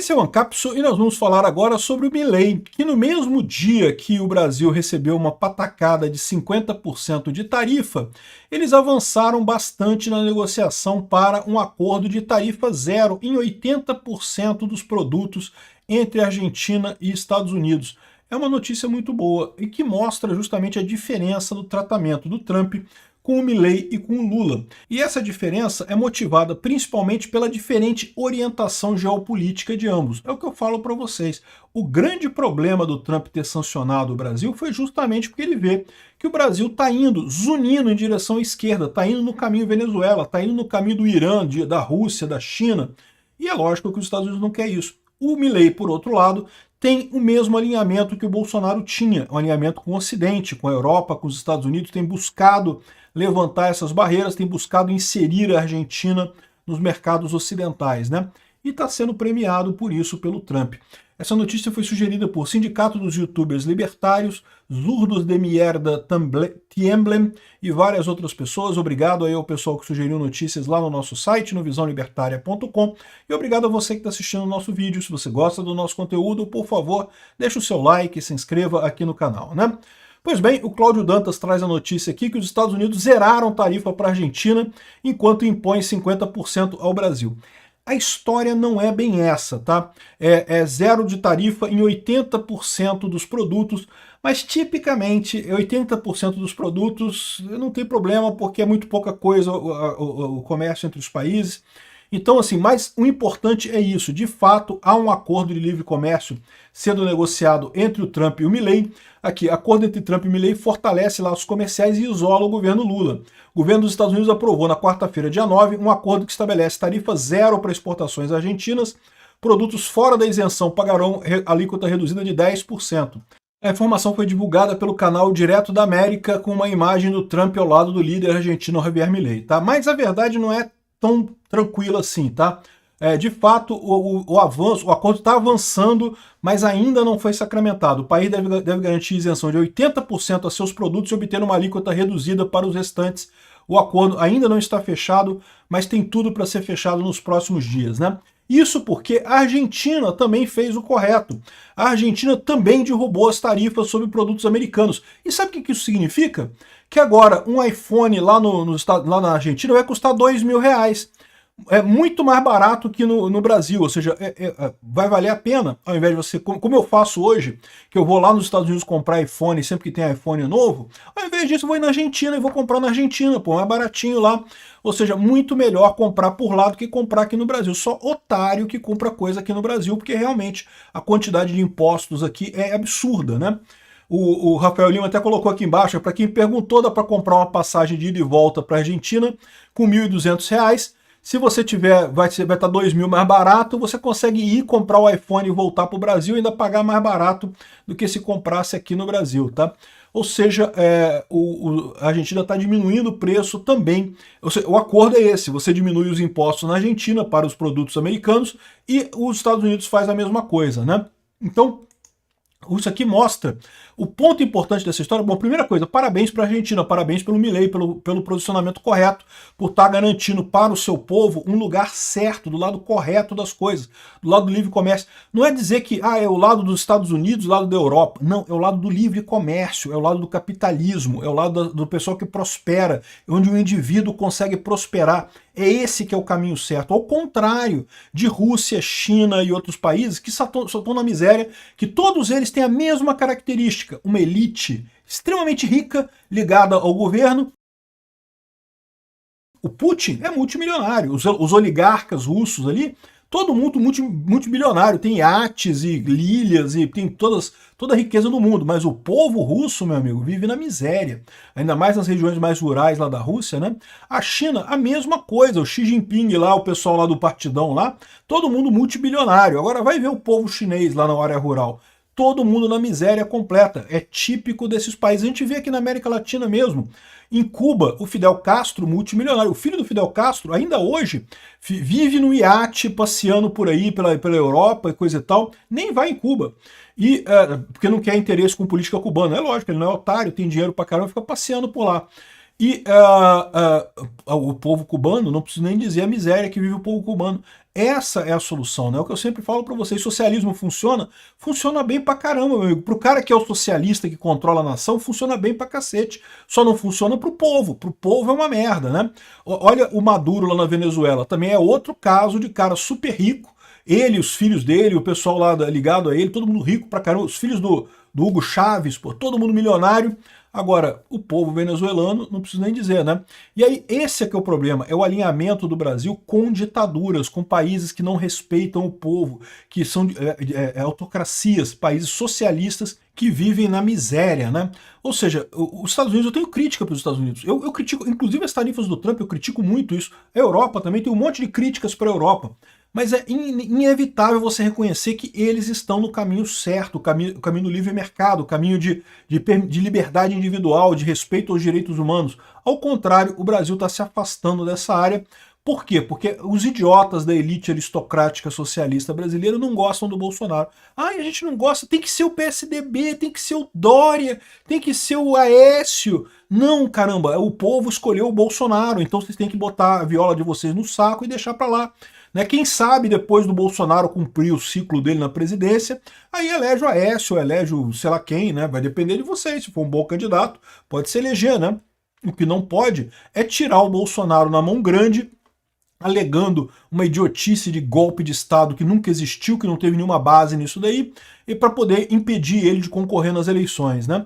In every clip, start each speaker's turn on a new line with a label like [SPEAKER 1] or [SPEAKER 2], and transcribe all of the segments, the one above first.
[SPEAKER 1] Esse é o Ancapsu e nós vamos falar agora sobre o Milei, que no mesmo dia que o Brasil recebeu uma patacada de 50% de tarifa, eles avançaram bastante na negociação para um acordo de tarifa zero em 80% dos produtos entre Argentina e Estados Unidos. É uma notícia muito boa e que mostra justamente a diferença do tratamento do Trump com o Milei e com o Lula. E essa diferença é motivada principalmente pela diferente orientação geopolítica de ambos. É o que eu falo para vocês. O grande problema do Trump ter sancionado o Brasil foi justamente porque ele vê que o Brasil está indo, zunindo em direção à esquerda, está indo no caminho Venezuela, está indo no caminho do Irã, da Rússia, da China. E é lógico que os Estados Unidos não quer isso. O Milei, por outro lado, tem o mesmo alinhamento que o Bolsonaro tinha, um alinhamento com o Ocidente, com a Europa, com os Estados Unidos, tem buscado levantar essas barreiras, tem buscado inserir a Argentina nos mercados ocidentais, né? E está sendo premiado por isso pelo Trump. Essa notícia foi sugerida por Sindicato dos Youtubers Libertários, Zurdos de Mierda Tiemblem e várias outras pessoas. Obrigado aí ao pessoal que sugeriu notícias lá no nosso site, no visãolibertaria.com. E obrigado a você que está assistindo o nosso vídeo. Se você gosta do nosso conteúdo, por favor, deixe o seu like e se inscreva aqui no canal, né? Pois bem, o Cláudio Dantas traz a notícia aqui que os Estados Unidos zeraram tarifa para a Argentina, enquanto impõe 50% ao Brasil. A história não é bem essa, tá? É zero de tarifa em 80% dos produtos, mas tipicamente 80% dos produtos não tem problema porque é muito pouca coisa o comércio entre os países. Então, assim, mas o importante é isso. De fato, há um acordo de livre comércio sendo negociado entre o Trump e o Milei. Aqui, acordo entre Trump e Milei fortalece laços comerciais e isola o governo Lula. O governo dos Estados Unidos aprovou na quarta-feira, dia 9, um acordo que estabelece tarifa zero para exportações argentinas. Produtos fora da isenção pagarão alíquota reduzida de 10%. A informação foi divulgada pelo canal Direto da América com uma imagem do Trump ao lado do líder argentino Javier Milei, tá? Mas a verdade não é tão tranquilo assim, tá? De fato, o acordo está avançando, mas ainda não foi sacramentado. O país deve garantir isenção de 80% a seus produtos e obter uma alíquota reduzida para os restantes. O acordo ainda não está fechado, mas tem tudo para ser fechado nos próximos dias, né? Isso porque a Argentina também fez o correto. A Argentina também derrubou as tarifas sobre produtos americanos. E sabe o que isso significa? Que agora um iPhone lá na Argentina vai custar R$2.000. É muito mais barato que no Brasil, ou seja, vai valer a pena, ao invés de você, como eu faço hoje, que eu vou lá nos Estados Unidos comprar iPhone sempre que tem iPhone novo, ao invés disso eu vou ir na Argentina e vou comprar na Argentina, pô, é baratinho lá, ou seja, muito melhor comprar por lá do que comprar aqui no Brasil. Só otário que compra coisa aqui no Brasil, porque realmente a quantidade de impostos aqui é absurda, né? O Rafael Lima até colocou aqui embaixo, para quem perguntou, dá para comprar uma passagem de ida e volta para a Argentina com R$1.200. Se você tiver, vai estar R$2.000 mais barato, você consegue ir comprar o iPhone e voltar para o Brasil e ainda pagar mais barato do que se comprasse aqui no Brasil, tá? Ou seja, a Argentina está diminuindo o preço também. Ou seja, o acordo é esse, você diminui os impostos na Argentina para os produtos americanos e os Estados Unidos faz a mesma coisa, né? Então, isso aqui mostra o ponto importante dessa história. Bom, primeira coisa, parabéns para a Argentina, parabéns pelo Milei, pelo posicionamento correto, por estar garantindo para o seu povo um lugar certo, do lado correto das coisas, do lado do livre comércio. Não é dizer que é o lado dos Estados Unidos, o lado da Europa. Não, é o lado do livre comércio, é o lado do capitalismo, é o lado do pessoal que prospera, onde o indivíduo consegue prosperar. É esse que é o caminho certo, ao contrário de Rússia, China e outros países que só estão na miséria, que todos eles têm a mesma característica, uma elite extremamente rica ligada ao governo. O Putin é multimilionário, os oligarcas russos ali, todo mundo multimilionário, tem iates e ilhas e tem toda a riqueza do mundo, mas o povo russo, meu amigo, vive na miséria, ainda mais nas regiões mais rurais lá da Rússia, né? A China, a mesma coisa, o Xi Jinping lá, o pessoal lá do partidão lá, todo mundo multibilionário. Agora vai ver o povo chinês lá na área rural. Todo mundo na miséria completa. É típico desses países. A gente vê aqui na América Latina mesmo. Em Cuba, o Fidel Castro, multimilionário, o filho do Fidel Castro, ainda hoje, vive no iate, passeando por aí, pela Europa e coisa e tal, nem vai em Cuba. Porque não quer interesse com política cubana. É lógico, ele não é otário, tem dinheiro pra caramba, fica passeando por lá. E o povo cubano, não preciso nem dizer a miséria que vive o povo cubano, Essa é a solução, né? O que eu sempre falo para vocês, socialismo funciona? Funciona bem pra caramba, meu amigo. Pro cara que é o socialista que controla a nação, funciona bem pra cacete. Só não funciona pro povo. Pro povo é uma merda, né? Olha o Maduro lá na Venezuela, também é outro caso de cara super rico. Ele, os filhos dele, o pessoal lá ligado a ele, todo mundo rico pra caramba, os filhos do Hugo Chávez, pô, todo mundo milionário. Agora, o povo venezuelano, não preciso nem dizer, né? E aí, esse é que é o problema, é o alinhamento do Brasil com ditaduras, com países que não respeitam o povo, que são autocracias, países socialistas que vivem na miséria, né? Ou seja, os Estados Unidos, eu tenho crítica para os Estados Unidos. Eu critico, inclusive as tarifas do Trump, eu critico muito isso. A Europa também tem um monte de críticas para a Europa. Mas é inevitável você reconhecer que eles estão no caminho certo, o caminho do livre mercado, o caminho de liberdade individual, de respeito aos direitos humanos. Ao contrário, o Brasil está se afastando dessa área. Por quê? Porque os idiotas da elite aristocrática socialista brasileira não gostam do Bolsonaro. Ah, a gente não gosta, tem que ser o PSDB, tem que ser o Dória, tem que ser o Aécio. Não, caramba, o povo escolheu o Bolsonaro, então vocês têm que botar a viola de vocês no saco e deixar pra lá. Né? Quem sabe depois do Bolsonaro cumprir o ciclo dele na presidência, aí elege o Aécio, elege o sei lá quem, né? Vai depender de vocês, se for um bom candidato, pode se eleger, né? O que não pode é tirar o Bolsonaro na mão grande, alegando uma idiotice de golpe de Estado que nunca existiu, que não teve nenhuma base nisso daí, e para poder impedir ele de concorrer nas eleições, né?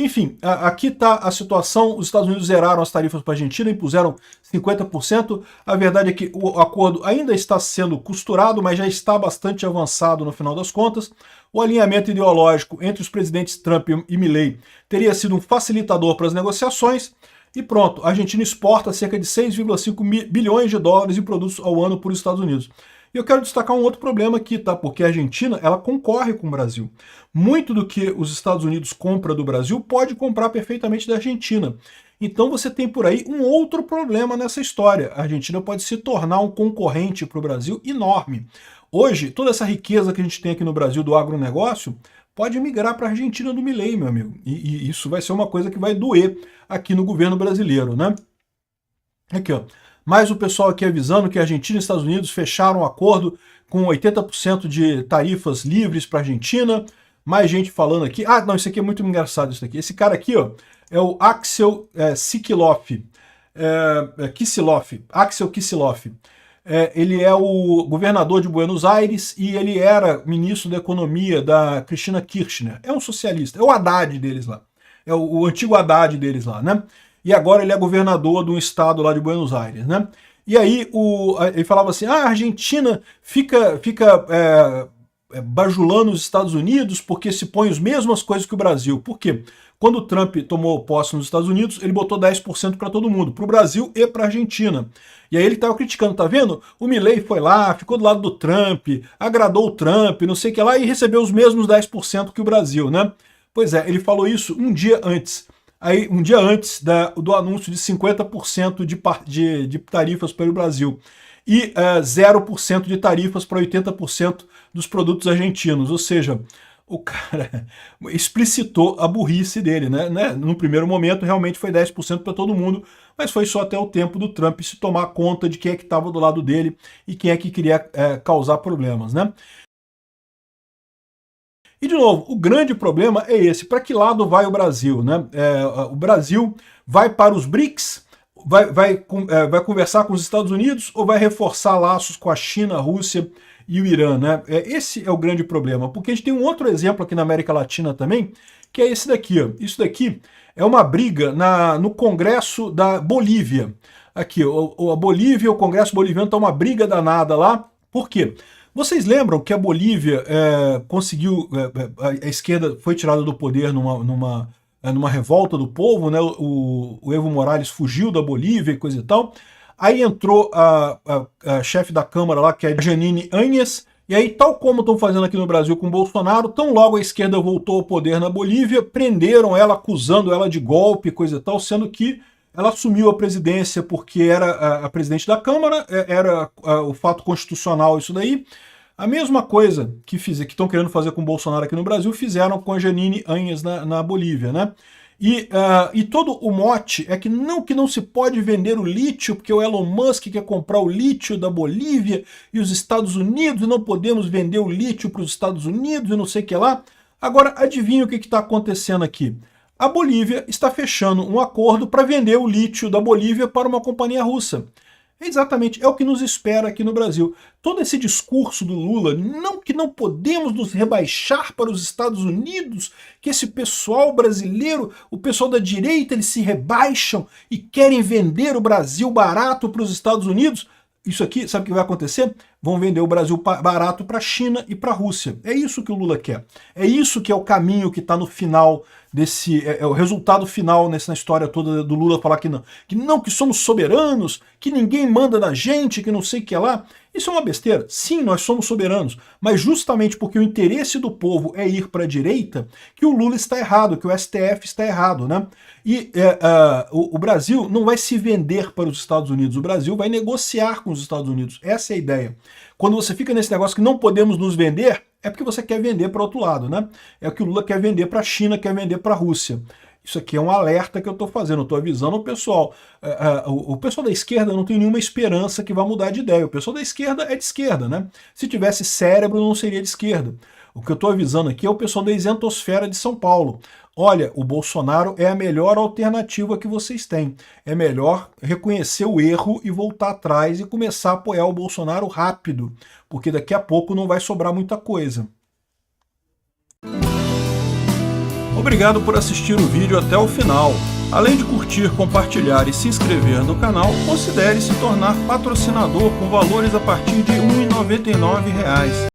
[SPEAKER 1] Enfim, aqui está a situação, os Estados Unidos zeraram as tarifas para a Argentina, impuseram 50%, a verdade é que o acordo ainda está sendo costurado, mas já está bastante avançado no final das contas. O alinhamento ideológico entre os presidentes Trump e Milei teria sido um facilitador para as negociações, e pronto, a Argentina exporta cerca de 6,5 bilhões de dólares em produtos ao ano para os Estados Unidos. E eu quero destacar um outro problema aqui, tá? Porque a Argentina, ela concorre com o Brasil. Muito do que os Estados Unidos compra do Brasil pode comprar perfeitamente da Argentina. Então você tem por aí um outro problema nessa história. A Argentina pode se tornar um concorrente para o Brasil enorme. Hoje, toda essa riqueza que a gente tem aqui no Brasil do agronegócio pode migrar para a Argentina do Milei, meu amigo. E isso vai ser uma coisa que vai doer aqui no governo brasileiro, né? Aqui, ó. Mais o pessoal aqui avisando que a Argentina e Estados Unidos fecharam um acordo com 80% de tarifas livres para a Argentina. Mais gente falando aqui. Ah, não, isso aqui é muito engraçado. Isso aqui. Esse cara aqui, ó, é o Axel Kicillof. Axel Kicillof. Ele é o governador de Buenos Aires e ele era ministro da Economia da Cristina Kirchner. É um socialista. É o Haddad deles lá. É o antigo Haddad deles lá, né? E agora ele é governador de um estado lá de Buenos Aires, né? E aí ele falava assim, a Argentina fica bajulando os Estados Unidos porque se põe as mesmas coisas que o Brasil. Por quê? Quando o Trump tomou posse nos Estados Unidos, ele botou 10% para todo mundo, para o Brasil e para a Argentina. E aí ele estava criticando, tá vendo? O Milei foi lá, ficou do lado do Trump, agradou o Trump, não sei o que lá, e recebeu os mesmos 10% que o Brasil, né? Pois é, ele falou isso um dia antes. Aí, um dia antes do anúncio de 50% de tarifas para o Brasil e 0% de tarifas para 80% dos produtos argentinos. Ou seja, o cara explicitou a burrice dele, né? No primeiro momento, realmente foi 10% para todo mundo, mas foi só até o tempo do Trump se tomar conta de quem é que estava do lado dele e quem é que queria causar problemas, né? E, de novo, o grande problema é esse. Para que lado vai o Brasil, né? O Brasil vai para os BRICS, vai conversar com os Estados Unidos ou vai reforçar laços com a China, a Rússia e o Irã, né? Esse é o grande problema, porque a gente tem um outro exemplo aqui na América Latina também, que é esse daqui, ó. Isso daqui é uma briga no Congresso da Bolívia. Aqui, a Bolívia, o Congresso boliviano está uma briga danada lá. Por quê? Vocês lembram que a Bolívia conseguiu, a esquerda foi tirada do poder numa revolta do povo, né? O Evo Morales fugiu da Bolívia e coisa e tal. Aí entrou a chefe da Câmara lá, que é a Jeanine Áñez, e aí, tal como estão fazendo aqui no Brasil com o Bolsonaro, tão logo a esquerda voltou ao poder na Bolívia, prenderam ela, acusando ela de golpe e coisa e tal, sendo que ela assumiu a presidência porque era a presidente da Câmara, era o fato constitucional isso daí. A mesma coisa que estão querendo fazer com o Bolsonaro aqui no Brasil, fizeram com a Jeanine Áñez na Bolívia, né? E todo o mote é que não se pode vender o lítio, porque o Elon Musk quer comprar o lítio da Bolívia e os Estados Unidos, e não podemos vender o lítio para os Estados Unidos e não sei o que lá. Agora, adivinha o que está acontecendo aqui? A Bolívia está fechando um acordo para vender o lítio da Bolívia para uma companhia russa. Exatamente, é o que nos espera aqui no Brasil. Todo esse discurso do Lula, que não podemos nos rebaixar para os Estados Unidos, que esse pessoal brasileiro, o pessoal da direita, eles se rebaixam e querem vender o Brasil barato para os Estados Unidos. Isso aqui, sabe o que vai acontecer? Vão vender o Brasil barato para a China e para a Rússia. É isso que o Lula quer. É isso que é o caminho que está no final desse... É o resultado final na história toda do Lula falar que somos soberanos, que ninguém manda na gente, que não sei o que lá. Isso é uma besteira. Sim, nós somos soberanos, mas justamente porque o interesse do povo é ir para a direita, que o Lula está errado, que o STF está errado, né? E o Brasil não vai se vender para os Estados Unidos, o Brasil vai negociar com os Estados Unidos. Essa é a ideia. Quando você fica nesse negócio que não podemos nos vender, é porque você quer vender para o outro lado, né? É o que o Lula quer vender para a China, quer vender para a Rússia. Isso aqui é um alerta que eu estou fazendo, eu estou avisando o pessoal. O pessoal da esquerda não tem nenhuma esperança que vá mudar de ideia. O pessoal da esquerda é de esquerda, né? Se tivesse cérebro, não seria de esquerda. O que eu estou avisando aqui é o pessoal da isentosfera de São Paulo. Olha, o Bolsonaro é a melhor alternativa que vocês têm. É melhor reconhecer o erro e voltar atrás e começar a apoiar o Bolsonaro rápido, porque daqui a pouco não vai sobrar muita coisa. Obrigado por assistir o vídeo até o final. Além de curtir, compartilhar e se inscrever no canal, considere se tornar patrocinador com valores a partir de R$ 1,99.